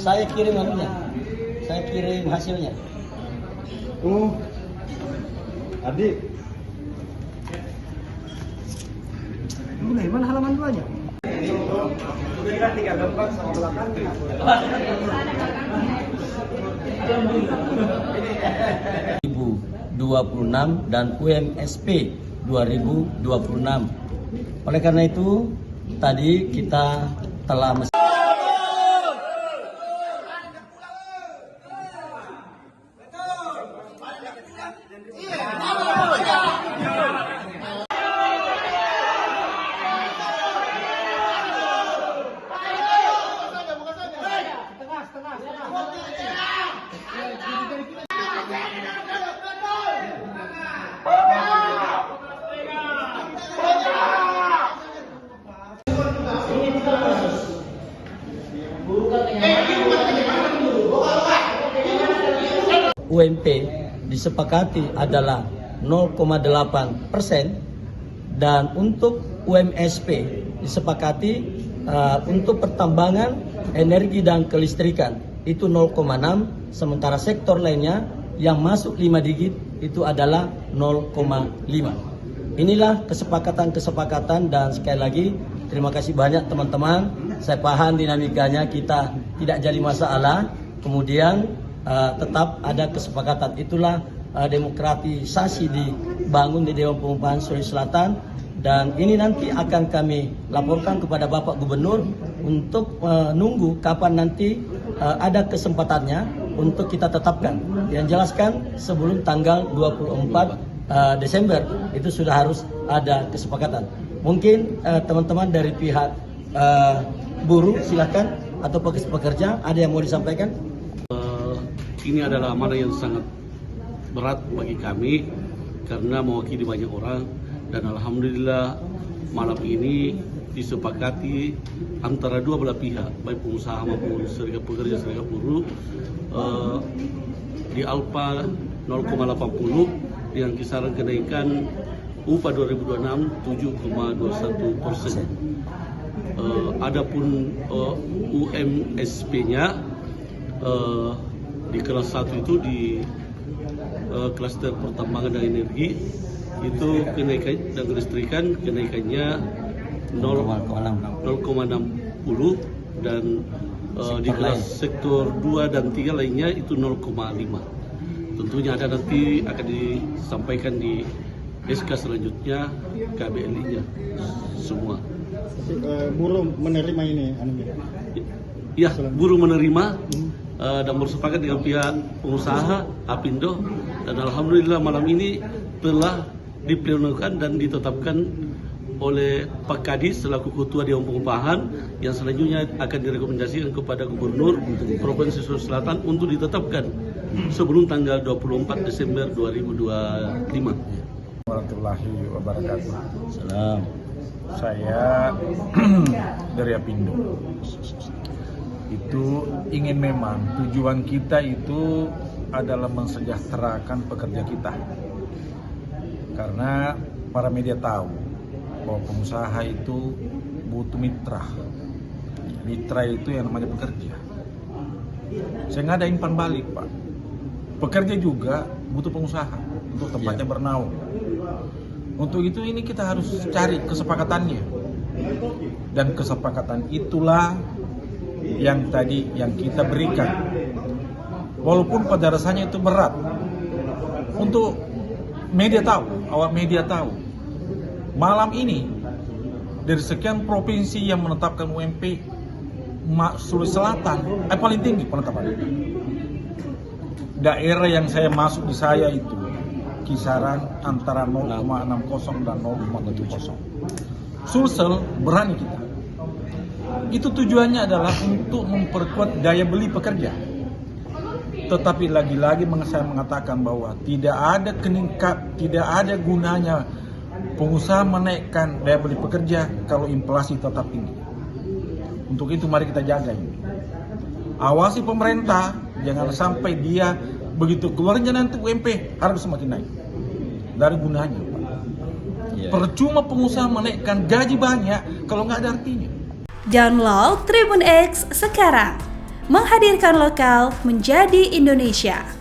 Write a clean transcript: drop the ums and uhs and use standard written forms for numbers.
Saya kirim anunya. Saya kirim hasilnya. Oh, adik. Ini mana halaman 2-nya? Sudah kira 3 lembar sama belakangnya. 2026 dan UMSP 2026. Oleh karena itu, tadi kita telah UMP disepakati adalah 0,8% dan untuk UMSP disepakati untuk pertambangan, energi dan kelistrikan itu 0,6, sementara sektor lainnya yang masuk 5 digit itu adalah 0,5. Inilah kesepakatan dan sekali lagi terima kasih banyak teman-teman. Saya paham dinamikanya kita tidak jadi masalah. Kemudian tetap ada kesepakatan. Itulah demokratisasi dibangun di Dewan Pengupahan Sulawesi Selatan, dan ini nanti akan kami laporkan kepada Bapak Gubernur untuk menunggu kapan nanti ada kesempatannya untuk kita tetapkan. Yang jelaskan sebelum tanggal 24 Desember itu sudah harus ada kesepakatan. Mungkin teman-teman dari pihak buruh silakan, atau pekerja ada yang mau disampaikan? Ini adalah amanah yang sangat berat bagi kami karena mewakili banyak orang, dan alhamdulillah malam ini disepakati antara dua belah pihak, baik pengusaha maupun serikat pekerja serikat buruh, di Alpa 0,80 dengan kisaran kenaikan upah 2026 7,21%. Adapun UMSP-nya di kelas 1 itu di klaster pertambangan dan energi itu kenaikan dan kelistrikan kenaikannya 0,60, dan di kelas sektor 2 dan 3 lainnya itu 0,5. Tentunya ada nanti akan disampaikan di SK selanjutnya KBLI-nya semua. Buruh menerima ini Ya, buruh menerima dan bersepakat dengan pihak pengusaha Apindo, dan alhamdulillah malam ini telah diplenokan dan ditetapkan oleh Pak Kadis selaku Ketua Dewan Pengupahan, yang selanjutnya akan direkomendasikan kepada Gubernur Provinsi Sulawesi Selatan untuk ditetapkan sebelum tanggal 24 Desember 2025. Warahmatullahi wabarakatuh. Salam. Saya dari Apindo. Itu ingin, memang tujuan kita itu adalah mensejahterakan pekerja kita. Karena para media tahu bahwa pengusaha itu butuh mitra. Mitra itu yang namanya pekerja. Saya nggak ada impan balik, Pak. Pekerja juga butuh pengusaha untuk tempatnya bernaung. Untuk itu ini kita harus cari kesepakatannya. Dan kesepakatan itulah yang tadi yang kita berikan. Walaupun pada rasanya itu berat. Untuk media tahu, awak media tahu. Malam ini dari sekian provinsi yang menetapkan UMP, Sulawesi Selatan paling tinggi penetapan. Daerah yang saya masuk di saya itu kisaran antara 0,60 dan 0,70. Sulsel berani kita. Itu tujuannya adalah untuk memperkuat daya beli pekerja. Tetapi lagi-lagi saya mengatakan bahwa tidak ada gunanya pengusaha menaikkan daya beli pekerja kalau inflasi tetap tinggi. Untuk itu mari kita jaga ini. Awasi pemerintah, jangan sampai dia begitu keluarnya nanti UMP harga semakin naik. Dari gunanya, Pak. Percuma pengusaha menaikkan gaji banyak kalau nggak ada artinya. Download Tribun X sekarang, menghadirkan lokal menjadi Indonesia.